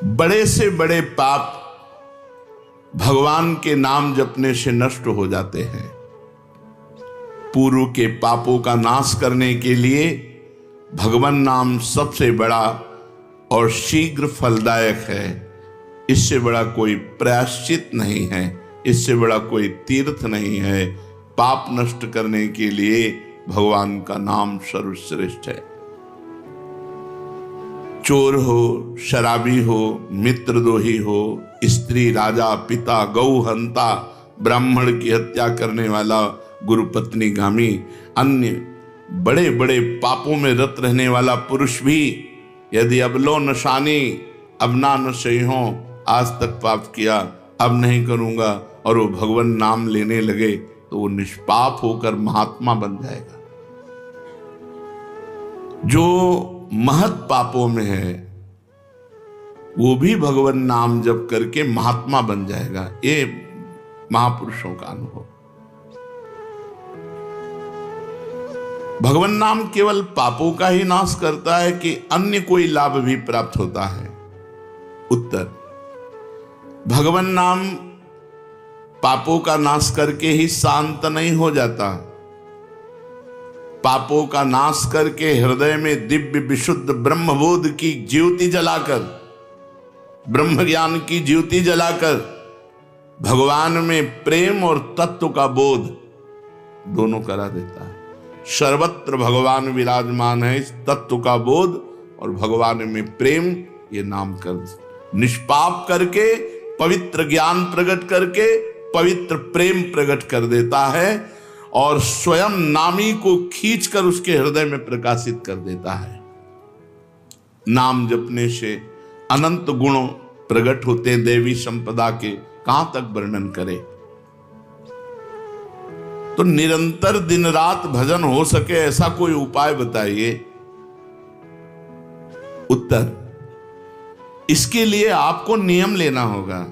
बड़े से बड़े पाप भगवान के नाम जपने से नष्ट हो जाते हैं। पूर्व के पापों का नाश करने के लिए भगवान नाम सबसे बड़ा और शीघ्र फलदायक है। इससे बड़ा कोई प्रायश्चित नहीं है, इससे बड़ा कोई तीर्थ नहीं है। पाप नष्ट करने के लिए भगवान का नाम सर्वश्रेष्ठ है। चोर हो, शराबी हो, मित्रद्रोही हो, स्त्री, राजा, पिता, गौ हंता, ब्राह्मण की हत्या करने वाला, गुरुपत्नी गामी, अन्य बड़े बड़े पापों में रत रहने वाला पुरुष भी यदि अब लो नशानी, अब ना नशे हो, आज तक पाप किया, अब नहीं करूंगा, और वो भगवान नाम लेने लगे तो वो निष्पाप होकर महात्मा बन जाएगा। जो महत पापों में है वो भी भगवान नाम जप करके महात्मा बन जाएगा। ये महापुरुषों का अनुभव। भगवान नाम केवल पापों का ही नाश करता है कि अन्य कोई लाभ भी प्राप्त होता है? उत्तर, भगवान नाम पापों का नाश करके ही शांत नहीं हो जाता। पापों का नाश करके हृदय में दिव्य विशुद्ध ब्रह्मबोध की ज्योति जलाकर, ब्रह्म ज्ञान की ज्योति जलाकर भगवान में प्रेम और तत्व का बोध दोनों करा देता है। सर्वत्र भगवान विराजमान है। इस तत्व का बोध और भगवान में प्रेम, ये नाम कर निष्पाप करके पवित्र ज्ञान प्रकट करके पवित्र प्रेम प्रकट कर देता है और स्वयं नामी को खींचकर उसके हृदय में प्रकाशित कर देता है। नाम जपने से अनंत गुण प्रकट होते हैं देवी संपदा के, कहां तक वर्णन करें। तो निरंतर दिन रात भजन हो सके ऐसा कोई उपाय बताइए। उत्तर, इसके लिए आपको नियम लेना होगा,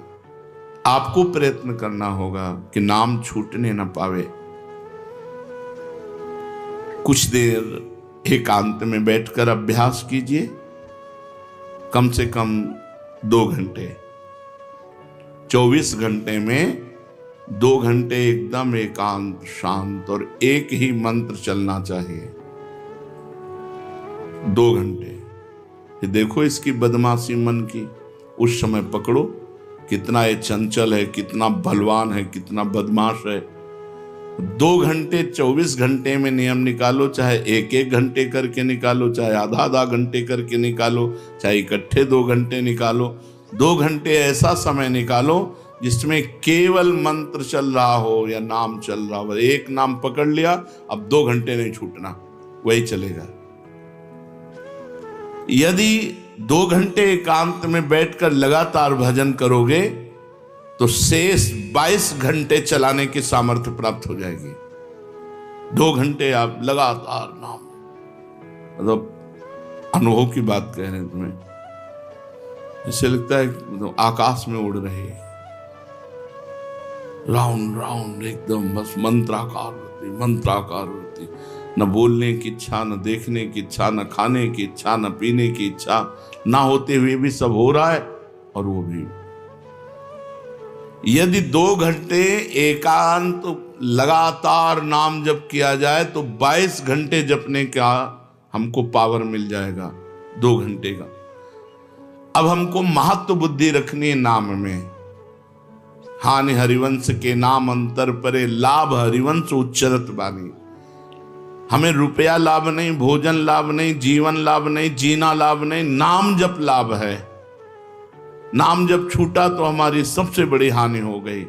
आपको प्रयत्न करना होगा कि नाम छूटने न पावे। कुछ देर एकांत में बैठकर अभ्यास कीजिए, कम से कम 2 घंटे। 24 घंटे में 2 घंटे एकदम एकांत, शांत और एक ही मंत्र चलना चाहिए। 2 घंटे। ये देखो इसकी बदमाशी मन की, उस समय पकड़ो कितना ये चंचल है, कितना बलवान है, कितना बदमाश है। 2 घंटे 24 घंटे में नियम निकालो, चाहे 1-1 घंटे करके निकालो, चाहे आधा घंटे करके निकालो, चाहे इकट्ठे 2 घंटे निकालो। 2 घंटे ऐसा समय निकालो जिसमें केवल मंत्र चल रहा हो या नाम चल रहा हो। एक नाम पकड़ लिया, अब 2 घंटे नहीं छूटना, वही चलेगा। यदि 2 घंटे एकांत में बैठकर लगातार भजन करोगे तो शेष 22 घंटे चलाने की सामर्थ्य प्राप्त हो जाएगी। 2 घंटे आप लगातार नाम, मतलब अनुभव की बात कह रहे हैं तुम्हें, इससे लगता है मतलब आकाश में उड़ रहे, राउंड राउंड एकदम, बस मंत्राकार होती, न बोलने की इच्छा, न देखने की इच्छा, न खाने की इच्छा, न पीने की इच्छा, ना होते हुए भी सब हो रहा है। और वो भी यदि 2 घंटे एकांत लगातार नाम जप किया जाए तो 22 घंटे जपने का हमको पावर मिल जाएगा 2 घंटे का। अब हमको महत्व बुद्धि रखनी है नाम में। हानि हरिवंश के नाम अंतर परे, लाभ हरिवंश उच्चरत बानी। हमें रुपया लाभ नहीं, भोजन लाभ नहीं, जीवन लाभ नहीं, जीना लाभ नहीं, नाम जप लाभ है। नाम जब छूटा तो हमारी सबसे बड़ी हानि हो गई।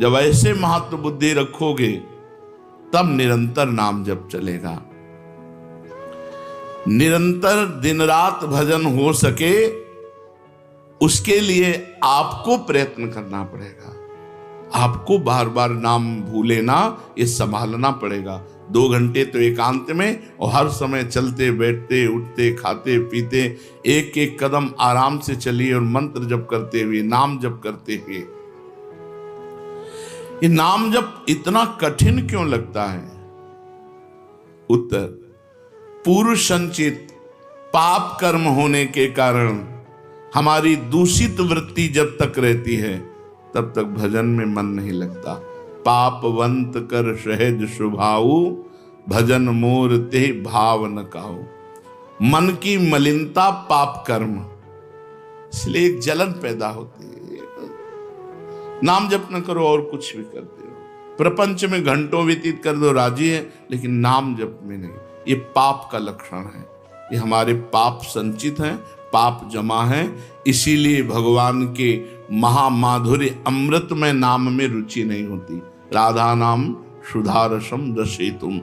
जब ऐसे महत्व बुद्धि रखोगे तब निरंतर नाम जप चलेगा। निरंतर दिन रात भजन हो सके उसके लिए आपको प्रयत्न करना पड़ेगा। आपको बार बार नाम भूले ना, ये संभालना पड़ेगा। 2 घंटे तो एकांत में, और हर समय चलते बैठते उठते खाते पीते एक एक कदम आराम से चलिए और मंत्र जप करते हुए, नाम जप करते हुए। ये नाम जप इतना कठिन क्यों लगता है? उत्तर, पूर्व संचित पाप कर्म होने के कारण हमारी दूषित वृत्ति जब तक रहती है तब तक भजन में मन नहीं लगता। पापवंत कर सहज स्वभाऊ, भजन मोर ते भाव न काऊ। मन की मलिनता पाप कर्म, इसलिए एक जलन पैदा होती है। नाम जप न करो और कुछ भी करते हो, प्रपंच में घंटों व्यतीत कर दो, राजी है, लेकिन नाम जप में नहीं। ये पाप का लक्षण है। ये हमारे पाप संचित हैं, पाप जमा है। इसीलिए भगवान के महामाधुर्य अमृतमय नाम में रुचि नहीं होती। राधा नाम सुधारसम रसेतुम।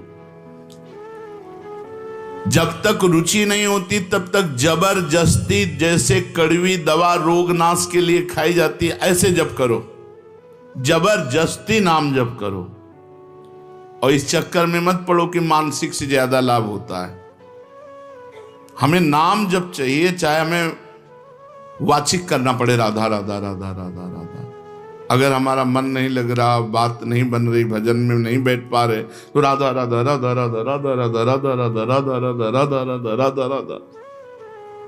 जब तक रुचि नहीं होती तब तक जबरदस्ती, जैसे कड़वी दवा रोग नाश के लिए खाई जाती है, ऐसे जप करो, जबरदस्ती नाम जप करो। और इस चक्कर में मत पड़ो कि मानसिक से ज्यादा लाभ होता है। हमें नाम जप चाहिए, चाहे हमें वाचिक करना पड़े, राधा राधा राधा राधा राधा। अगर हमारा मन नहीं लग रहा, बात नहीं बन रही, भजन में नहीं बैठ पा रहे, तो राधा राधा राधा राधा राधा राधा राधा राधा राधा राधा राधा राधा राधा राधा।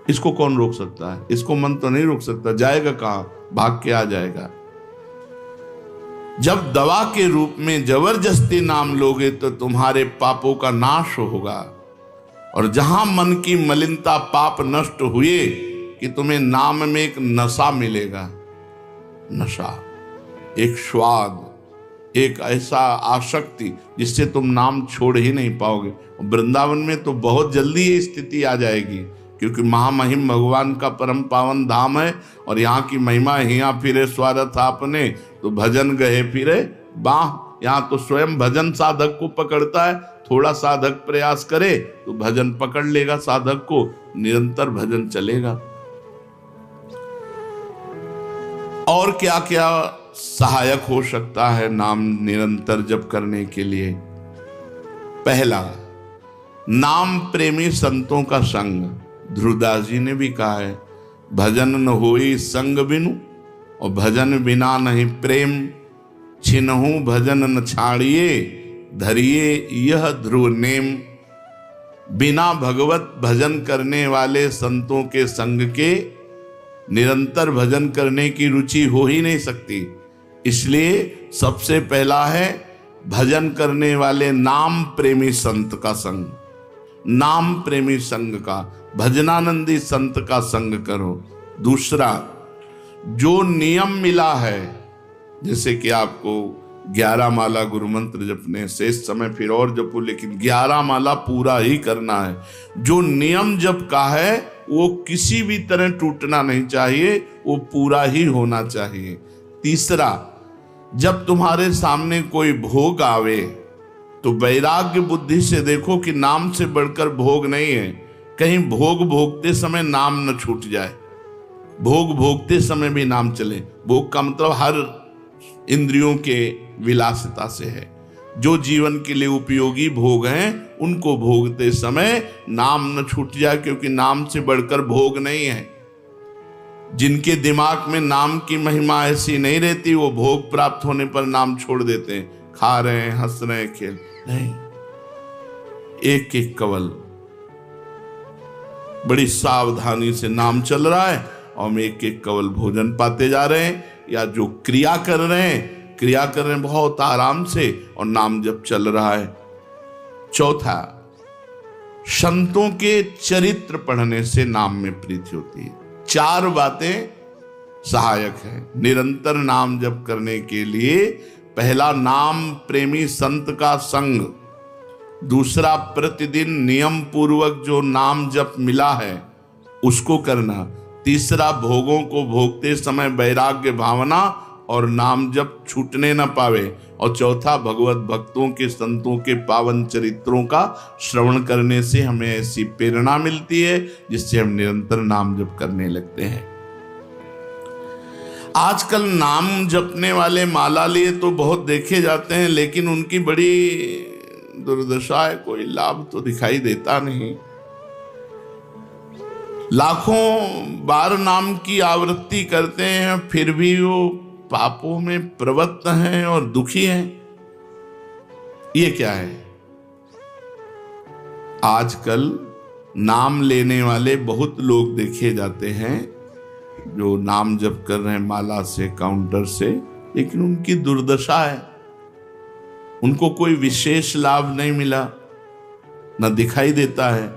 इसको कौन रोक सकता है? इसको मन तो नहीं रोक सकता। जाएगा कहां? भाग के आ जाएगा। जब दवा के रूप में जबरदस्ती नाम लोगे तो तुम्हारे पापों का नाश होगा। और जहां मन की मलिनता, पाप नष्ट हुए कि तुम्हें नाम में एक नशा मिलेगा। नशा, एक स्वाद, एक ऐसा आसक्ति जिससे तुम नाम छोड़ ही नहीं पाओगे। वृंदावन में तो बहुत जल्दी ये स्थिति आ जाएगी, क्योंकि महामहिम भगवान का परम पावन धाम है। और यहाँ की महिमा, हिया फिरे स्वार्थ आपने, तो भजन गए फिरे बाह। यहाँ तो स्वयं भजन साधक को पकड़ता है। थोड़ा साधक प्रयास करे तो भजन पकड़ लेगा साधक को, निरंतर भजन चलेगा। और क्या क्या सहायक हो सकता है नाम निरंतर जप करने के लिए? पहला, नाम प्रेमी संतों का संग। ध्रुवदास जी ने भी कहा है, भजन न होई संग बिनु, और भजन बिना नहीं प्रेम। छिनहु भजन न छाड़िए, धरिए यह ध्रुव नेम। बिना भगवत भजन करने वाले संतों के संग के निरंतर भजन करने की रुचि हो ही नहीं सकती। इसलिए सबसे पहला है भजन करने वाले नाम प्रेमी संत का संग। नाम प्रेमी संग का, भजनानंदी संत का संग करो। दूसरा, जो नियम मिला है, जैसे कि आपको 11 माला गुरु मंत्र जपने, शेष समय फिर और जपो, लेकिन 11 माला पूरा ही करना है। जो नियम जप का है वो किसी भी तरह टूटना नहीं चाहिए, वो पूरा ही होना चाहिए। तीसरा, जब तुम्हारे सामने कोई भोग आवे तो वैराग्य बुद्धि से देखो कि नाम से बढ़कर भोग नहीं है। कहीं भोग भोगते समय नाम न छूट जाए। भोग भोगते समय भी नाम चले। भोग का मतलब हर इंद्रियों के विलासिता से है। जो जीवन के लिए उपयोगी भोग हैं उनको भोगते समय नाम न छूट जाए, क्योंकि नाम से बढ़कर भोग नहीं है। जिनके दिमाग में नाम की महिमा ऐसी नहीं रहती, वो भोग प्राप्त होने पर नाम छोड़ देते हैं। खा रहे हैं, हंस रहे हैं, खेल नहीं। एक एक कवल बड़ी सावधानी से नाम चल रहा है और हम एक एक कवल भोजन पाते जा रहे हैं, या जो क्रिया कर रहे हैं बहुत आराम से और नाम जप चल रहा है। चौथा, संतों के चरित्र पढ़ने से नाम में प्रीति होती है। 4 बातें सहायक है निरंतर नाम जप करने के लिए। पहला, नाम प्रेमी संत का संग। दूसरा, प्रतिदिन नियम पूर्वक जो नाम जप मिला है उसको करना। तीसरा, भोगों को भोगते समय वैराग्य भावना और नाम जप छूटने न पावे। और चौथा, भगवत भक्तों के, संतों के पावन चरित्रों का श्रवण करने से हमें ऐसी प्रेरणा मिलती है जिससे हम निरंतर नाम जप करने लगते हैं। आजकल नाम जपने वाले माला लिए तो बहुत देखे जाते हैं, लेकिन उनकी बड़ी दुर्दशा है, कोई लाभ तो दिखाई देता नहीं। लाखों बार नाम की आवृत्ति करते हैं, फिर भी वो पापों में प्रवृत्त हैं और दुखी हैं। ये क्या है? आजकल नाम लेने वाले बहुत लोग देखे जाते हैं जो नाम जप कर रहे हैं माला से, काउंटर से, लेकिन उनकी दुर्दशा है, उनको कोई विशेष लाभ नहीं मिला, न दिखाई देता है।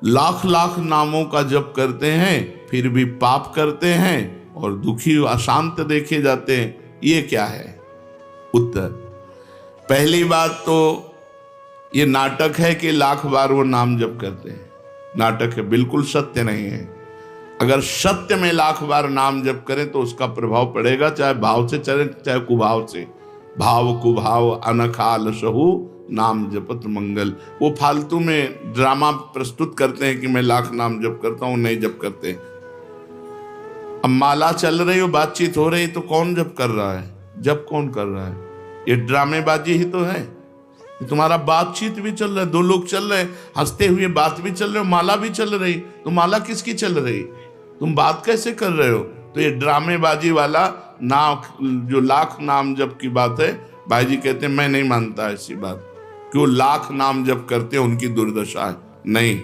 लाख लाख नामों का जप करते हैं फिर भी पाप करते हैं और दुखी अशांत देखे जाते हैं। ये क्या है? उत्तर, पहली बात तो ये नाटक है कि लाख बार वो नाम जप करते हैं। नाटक है, बिल्कुल सत्य नहीं है। अगर सत्य में लाख बार नाम जप करें तो उसका प्रभाव पड़ेगा, चाहे भाव से चले चाहे कुभाव से। भाव कुभाव अनखाल सहु नाम जपत मंगल। वो फालतू में ड्रामा प्रस्तुत करते हैं कि मैं लाख नाम जप करता हूं, नहीं जप करते। अब माला चल रही हो, बातचीत हो रही, तो कौन जप कर रहा है? जप कौन कर रहा है? ये ड्रामेबाजी ही तो है। तुम्हारा बातचीत भी चल रहा है, दो लोग चल रहे हैं, हंसते हुए बात भी चल रहे हो, माला भी चल रही, तो माला किसकी चल रही? तुम बात कैसे कर रहे हो? तो ये ड्रामेबाजी वाला नाम, जो लाख नाम जप की बात है, भाई जी कहते हैं मैं नहीं मानता ऐसी बात, कि वो लाख नाम जप करते हैं उनकी दुर्दशा है। नहीं,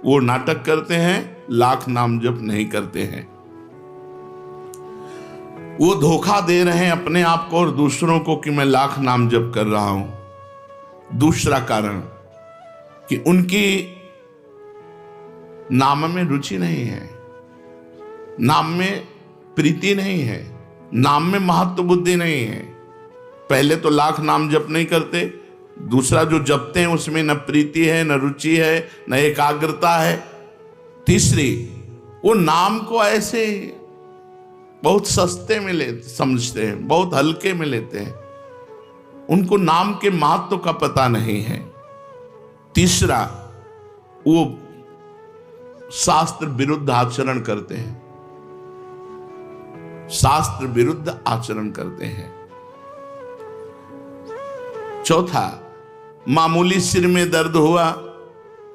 वो नाटक करते हैं, लाख नाम जप नहीं करते हैं। वो धोखा दे रहे हैं अपने आप को और दूसरों को कि मैं लाख नाम जप कर रहा हूं। दूसरा कारण कि उनकी नाम में रुचि नहीं है, नाम में प्रीति नहीं है, नाम में महत्व बुद्धि नहीं है। पहले तो लाख नाम जप नहीं करते, दूसरा जो जपते हैं उसमें न प्रीति है, न रुचि है, न एकाग्रता है। तीसरी, वो नाम को ऐसे बहुत सस्ते में समझते हैं, बहुत हल्के में लेते हैं, उनको नाम के महत्व का पता नहीं है। तीसरा, वो शास्त्र विरुद्ध आचरण करते हैं, शास्त्र विरुद्ध आचरण करते हैं। चौथा, मामूली सिर में दर्द हुआ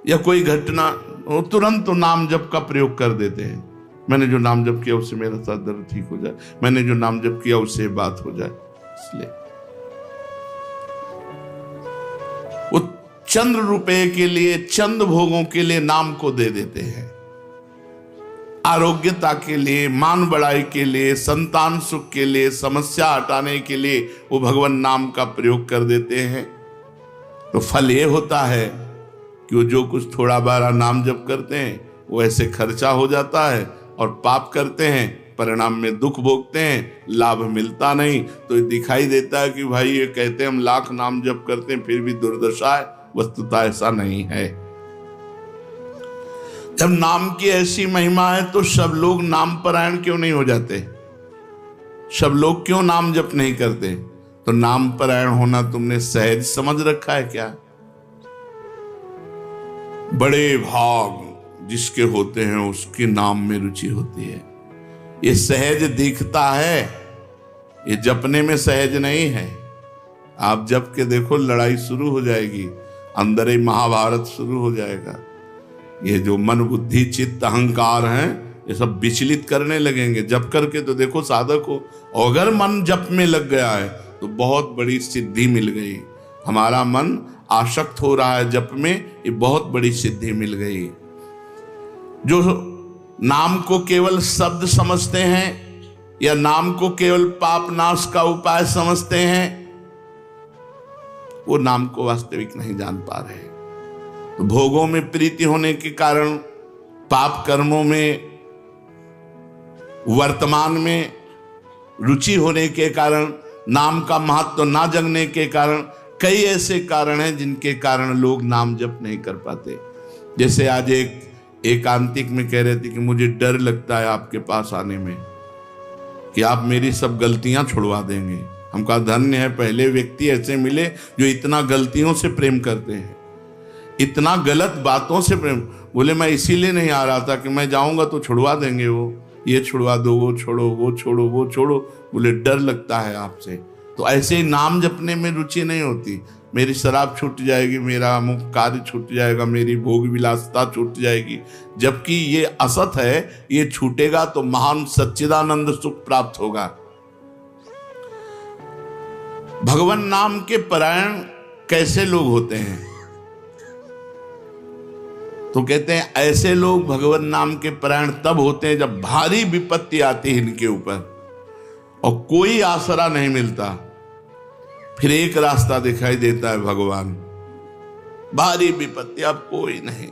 या कोई घटना, वो तुरंत तो नाम जप का प्रयोग कर देते हैं। मैंने जो नाम जप किया उससे मेरा सर दर्द ठीक हो जाए, मैंने जो नाम जप किया उससे बात हो जाए। इसलिए वो चंद रुपए के लिए, चंद भोगों के लिए नाम को दे देते हैं। आरोग्यता के लिए, मान बढ़ाई के लिए, संतान सुख के लिए, समस्या हटाने के लिए वो भगवान नाम का प्रयोग कर देते हैं। तो फल ये होता है कि वो जो कुछ थोड़ा बारा नाम जप करते हैं वो ऐसे खर्चा हो जाता है, और पाप करते हैं, परिणाम में दुख भोगते हैं, लाभ मिलता नहीं। तो ये दिखाई देता है कि भाई ये कहते हैं हम लाख नाम जप करते हैं फिर भी दुर्दशा है। वस्तुतः ऐसा नहीं है। जब नाम की ऐसी महिमा है तो सब लोग नाम परायण क्यों नहीं हो जाते? सब लोग क्यों नाम जप नहीं करते? तो नाम परायण होना तुमने सहज समझ रखा है क्या? बड़े भाग जिसके होते हैं उसके नाम में रुचि होती है। ये सहज दिखता है, ये जपने में सहज नहीं है। आप जप के देखो, लड़ाई शुरू हो जाएगी, अंदर ही महाभारत शुरू हो जाएगा। ये जो मन बुद्धि चित्त अहंकार हैं, ये सब विचलित करने लगेंगे। जप करके तो देखो साधक हो, अगर मन जप में लग गया है तो बहुत बड़ी सिद्धि मिल गई। हमारा मन आसक्त हो रहा है जप में, ये बहुत बड़ी सिद्धि मिल गई। जो नाम को केवल शब्द समझते हैं या नाम को केवल पाप नाश का उपाय समझते हैं, वो नाम को वास्तविक नहीं जान पा रहे। तो भोगों में प्रीति होने के कारण, पाप कर्मों में, वर्तमान में रुचि होने के कारण, नाम का महत्व ना जगने के कारण, कई ऐसे कारण हैं जिनके कारण लोग नाम जप नहीं कर पाते। जैसे आज एक एकांतिक में कह रहे थे कि मुझे डर लगता है आपके पास आने में कि आप मेरी सब गलतियां छुड़वा देंगे। हम कहा धन्य है, पहले व्यक्ति ऐसे मिले जो इतना गलतियों से प्रेम करते हैं, इतना गलत बातों से प्रेम। बोले मैं इसीलिए नहीं आ रहा था कि मैं जाऊंगा तो छुड़वा देंगे, वो ये छुड़वा दो, वो छोड़ो, वो छोड़ो, वो छोड़ो। बोले डर लगता है आपसे। तो ऐसे ही नाम जपने में रुचि नहीं होती। मेरी शराब छूट जाएगी, मेरा अमुक कार्य छूट जाएगा, मेरी भोग विलासता छूट जाएगी। जबकि ये असत है, ये छूटेगा तो महान सच्चिदानंद सुख प्राप्त होगा। भगवान नाम के परायण कैसे लोग होते हैं? तो कहते हैं ऐसे लोग भगवान नाम के परायण तब होते हैं जब भारी विपत्ति आती है इनके ऊपर और कोई आसरा नहीं मिलता। फिर एक रास्ता दिखाई देता है भगवान, भारी विपत्ति अब कोई नहीं,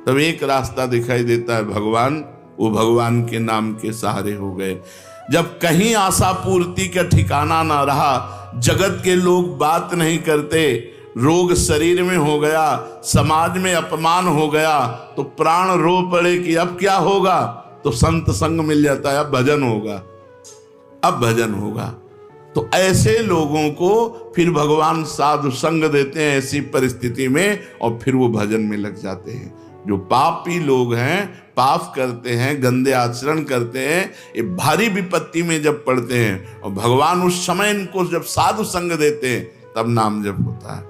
तब एक रास्ता दिखाई देता है भगवान। वो भगवान के नाम के सहारे हो गए। जब कहीं आशा पूर्ति का ठिकाना ना रहा, जगत के लोग बात नहीं करते, रोग शरीर में हो गया, समाज में अपमान हो गया, तो प्राण रो पड़े कि अब क्या होगा, तो संत संग मिल जाता है, अब भजन होगा, अब भजन होगा। तो ऐसे लोगों को फिर भगवान साधु संग देते हैं ऐसी परिस्थिति में, और फिर वो भजन में लग जाते हैं। जो पापी लोग हैं, पाप करते हैं, गंदे आचरण करते हैं, ये भारी विपत्ति में जब पड़ते हैं और भगवान उस समय इनको जब साधु संग देते हैं तब नाम जप होता है।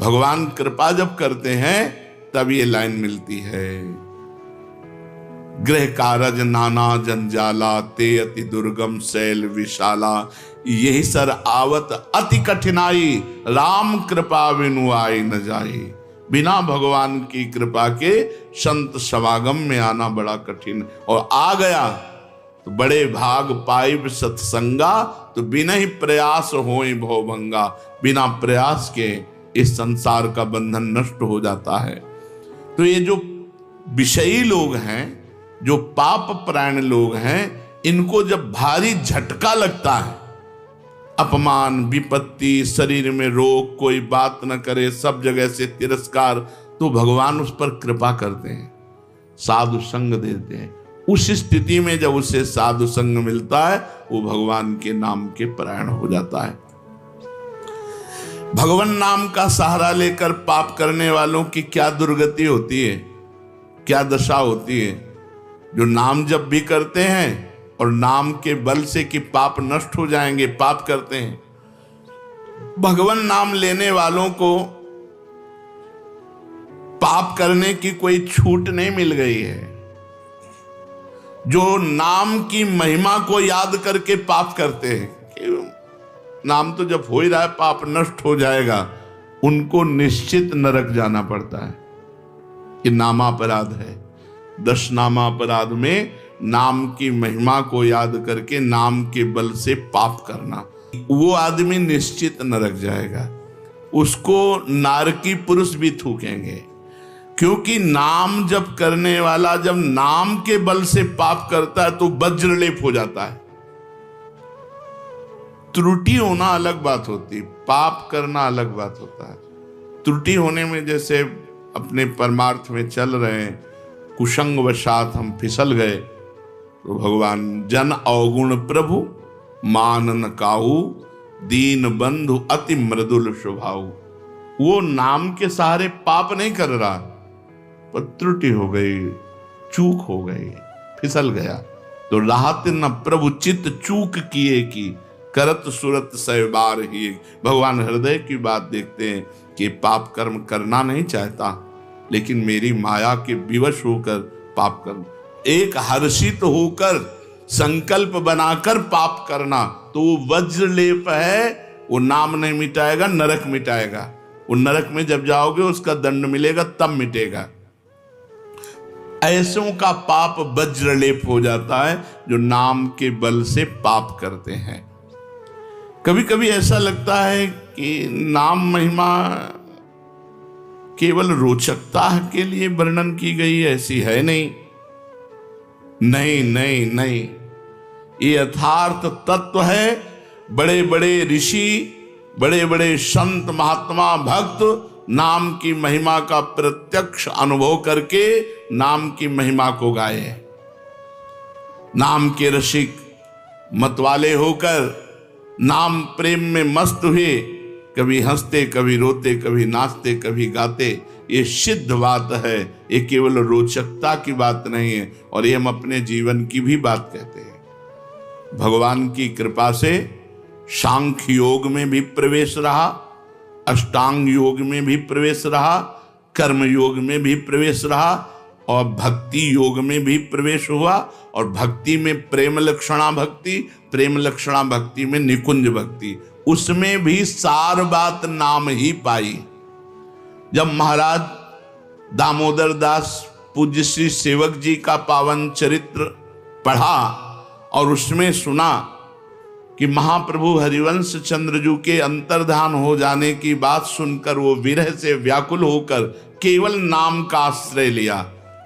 भगवान कृपा जब करते हैं तब ये लाइन मिलती है, गृह कारज नाना जंजाला, ते अति दुर्गम शैल विशाला, यही सर आवत अति कठिनाई, राम कृपा बिनु आई न जाई। बिना भगवान की कृपा के संत समागम में आना बड़ा कठिन, और आ गया तो बड़े भाग पाइब सत्संगा, तो बिना ही प्रयास होई भवभंगा। बिना प्रयास के इस संसार का बंधन नष्ट हो जाता है। तो ये जो विषयी लोग हैं, जो पाप परायण लोग हैं, इनको जब भारी झटका लगता है, अपमान, विपत्ति, शरीर में रोग, कोई बात न करे, सब जगह से तिरस्कार, तो भगवान उस पर कृपा करते हैं, साधु संग देते हैं। उस स्थिति में जब उसे साधु संग मिलता है, वो भगवान के नाम के परायण हो जाता है। भगवान नाम का सहारा लेकर पाप करने वालों की क्या दुर्गति होती है, क्या दशा होती है। जो नाम जब भी करते हैं और नाम के बल से कि पाप नष्ट हो जाएंगे, पाप करते हैं। भगवान नाम लेने वालों को पाप करने की कोई छूट नहीं मिल गई है। जो नाम की महिमा को याद करके पाप करते हैं कि नाम तो जब हो ही रहा है, पाप नष्ट हो जाएगा, उनको निश्चित नरक जाना पड़ता है। ये नामापराध है। 10 नामापराध में नाम की महिमा को याद करके नाम के बल से पाप करना, वो आदमी निश्चित नरक जाएगा। उसको नारकी पुरुष भी थूकेंगे, क्योंकि नाम जप करने वाला जब नाम के बल से पाप करता है तो वज्रलेप हो जाता है। त्रुटि होना अलग बात होती, पाप करना अलग बात होता है। त्रुटि होने में जैसे अपने परमार्थ में चल रहे हैं, कुसंग वशात हम फिसल गए, तो भगवान जन अवगुण प्रभु मान न काहू, दीन बंधु अति मृदुल स्वभाव। वो नाम के सहारे पाप नहीं कर रहा, पर त्रुटि हो गई, चूक हो गई, फिसल गया। तो राहत न प्रभु चित्त चूक किए की, करत सुरत सहबार ही। भगवान हृदय की बात देखते हैं कि पाप कर्म करना नहीं चाहता, लेकिन मेरी माया के विवश होकर पाप करना, एक हर्षित होकर संकल्प बनाकर पाप करना, तो वो वज्रलेप है। वो नाम नहीं मिटाएगा, नरक मिटाएगा। वो नरक में जब जाओगे उसका दंड मिलेगा, तब मिटेगा। ऐसों का पाप वज्रलेप हो जाता है जो नाम के बल से पाप करते हैं। कभी कभी ऐसा लगता है कि नाम महिमा केवल रोचकता के लिए वर्णन की गई है, ऐसी है नहीं। नहीं नहीं नहीं, ये यथार्थ तत्व है। बड़े बड़े ऋषि, बड़े बड़े संत, महात्मा, भक्त नाम की महिमा का प्रत्यक्ष अनुभव करके नाम की महिमा को गाए। नाम के रसिक मतवाले होकर नाम प्रेम में मस्त हुए, कभी हंसते, कभी रोते, कभी नाचते, कभी गाते। ये सिद्ध बात है, ये केवल रोचकता की बात नहीं है, और ये हम अपने जीवन की भी बात कहते हैं। भगवान की कृपा से सांख्य योग में भी प्रवेश रहा, अष्टांग योग में भी प्रवेश रहा, कर्म योग में भी प्रवेश रहा, और भक्ति योग में भी प्रवेश हुआ। और भक्ति में प्रेम लक्षणा भक्ति, प्रेम लक्षणा भक्ति में निकुंज भक्ति, उसमें भी सार बात नाम ही पाई। जब महाराज दामोदर दास पूज्य श्री सेवक जी का पावन चरित्र पढ़ा और उसमें सुना कि महाप्रभु हरिवंश चंद्रजू के अंतर्धान हो जाने की बात सुनकर वो विरह से व्याकुल होकर केवल नाम का आश्रय लिया,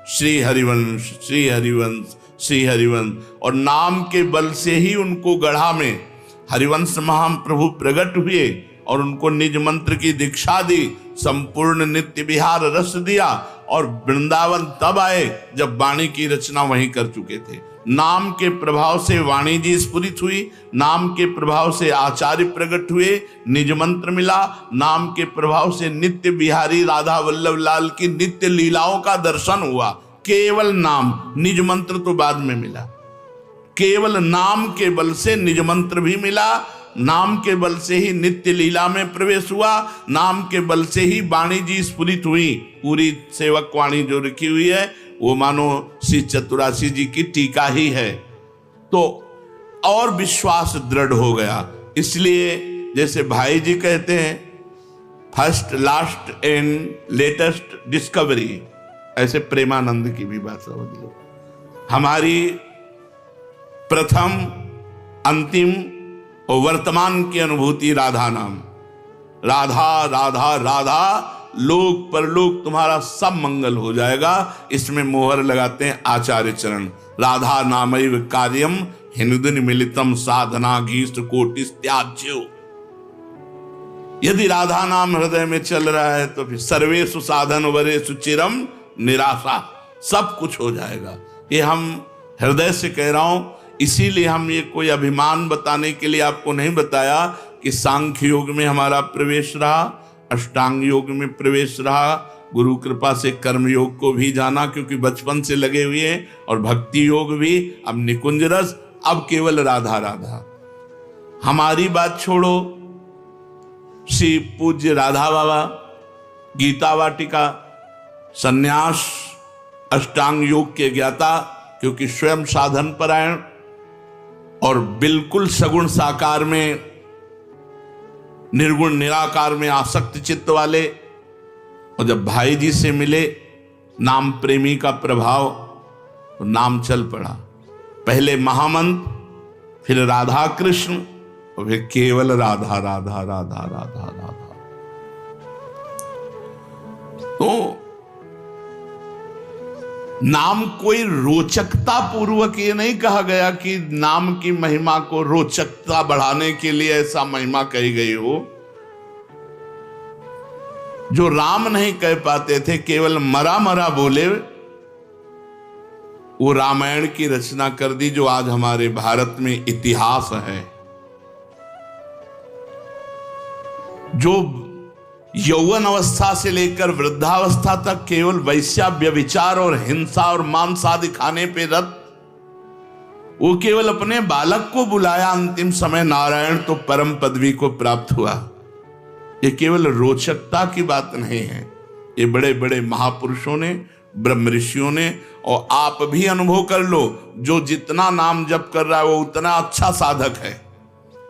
श्री हरिवंश श्री हरिवंश श्री हरिवंश, और नाम के बल से ही उनको गढ़ा में हरिवंश महाप्रभु प्रकट हुए और उनको निज मंत्र की दीक्षा दी, संपूर्ण नित्य विहार रस दिया और वृंदावन तब आए जब वाणी की रचना वहीं कर चुके थे। नाम के प्रभाव से वाणी जी स्फुरित हुई, नाम के प्रभाव से आचार्य प्रकट हुए, निज मंत्र मिला, नाम के प्रभाव से नित्य बिहारी राधा वल्लभ लाल की नित्य लीलाओं का दर्शन हुआ। केवल नाम, निज मंत्र तो बाद में मिला, केवल नाम के बल से निज मंत्र भी मिला, नाम के बल से ही नित्य लीला में प्रवेश हुआ, नाम के बल से ही वाणी जी स्फुरित हुई। पूरी सेवक वाणी जो लिखी हुई है वो मानो श्री चतुरासी जी की टीका ही है, तो और विश्वास दृढ़ हो गया। इसलिए जैसे भाई जी कहते हैं first last and latest discovery, ऐसे प्रेमानंद की भी बात समझ लो। हमारी प्रथम अंतिम और वर्तमान की अनुभूति राधा नाम, राधा राधा राधा, लोक परलोक तुम्हारा सब मंगल हो जाएगा। इसमें मोहर लगाते हैं आचार्य चरण, राधा नामैव कार्यम हिंदुन मिलितम साधना गीष्ट कोटिस त्याज्यो। यदि राधा नाम हृदय में चल रहा है तो फिर सर्वेषु साधन वरेषु चिरम निराशा, सब कुछ हो जाएगा। ये हम हृदय से कह रहा हूं, इसीलिए हम ये कोई अभिमान बताने के लिए आपको नहीं बताया कि सांख्य योग में हमारा प्रवेश रहा, अष्टांग योग में प्रवेश रहा, गुरु कृपा से कर्म योग को भी जाना क्योंकि बचपन से लगे हुए हैं, और भक्ति योग भी, अब निकुंज रस, अब केवल राधा राधा। हमारी बात छोड़ो, श्री पूज्य राधा बाबा गीता वाटिका सन्यास अष्टांग योग के ज्ञाता, क्योंकि स्वयं साधन परायण और बिल्कुल सगुण साकार में निर्गुण निराकार में आसक्त चित्त वाले, और जब भाई जी से मिले नाम प्रेमी का प्रभाव, तो नाम चल पड़ा। पहले महामंत्र, फिर राधा कृष्ण, और फिर केवल राधा राधा राधा राधा राधा। तो नाम कोई रोचकता पूर्वक ये नहीं कहा गया कि नाम की महिमा को रोचकता बढ़ाने के लिए ऐसा महिमा कही गई हो। जो राम नहीं कह पाते थे, केवल मरा मरा बोले, वो रामायण की रचना कर दी, जो आज हमारे भारत में इतिहास है। जो यौवन अवस्था से लेकर वृद्धावस्था तक केवल वैश्या व्यभिचार और हिंसा और मांस आदि खाने पे रत, वो केवल अपने बालक को बुलाया अंतिम समय, नारायण तो परम पदवी को प्राप्त हुआ। ये केवल रोचकता की बात नहीं है, ये बड़े बड़े महापुरुषों ने, ब्रह्म ऋषियों ने, और आप भी अनुभव कर लो, जो जितना नाम जप कर रहा है वो उतना अच्छा साधक है,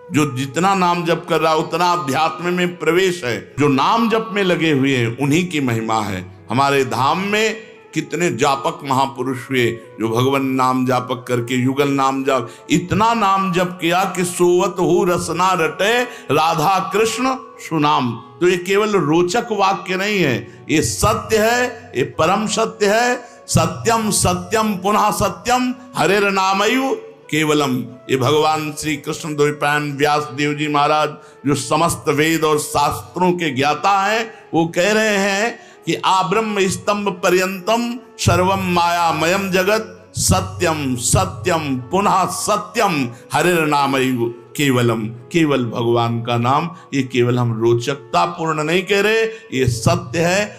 जो जितना नाम जप कर रहा है उतना अध्यात्म में प्रवेश है। जो नाम जप में लगे हुए हैं उन्हीं की महिमा है। हमारे धाम में कितने जापक महापुरुष हुए जो भगवान नाम जापक करके युगल नाम जाप, इतना नाम जप किया कि सोवत हु रसना रटे राधा कृष्ण सुनाम। तो ये केवल रोचक वाक्य नहीं है, ये सत्य है, ये परम सत्य है। सत्यम सत्यम पुनः सत्यम हरेर नामयु केवलम। ये भगवान श्री कृष्ण द्वैपायन व्यास देव जी महाराज, जो समस्त वेद और शास्त्रों के ज्ञाता हैं, वो कह रहे हैं कि आब्रह्म स्तंभ पर्यंतम सर्वम मायामयम जगत सत्यम सत्यम पुनः सत्यम हरेर नामयु केवलम। केवल भगवान का नाम, ये केवल हम रोचकता पूर्ण नहीं कह रहे, ये सत्य है।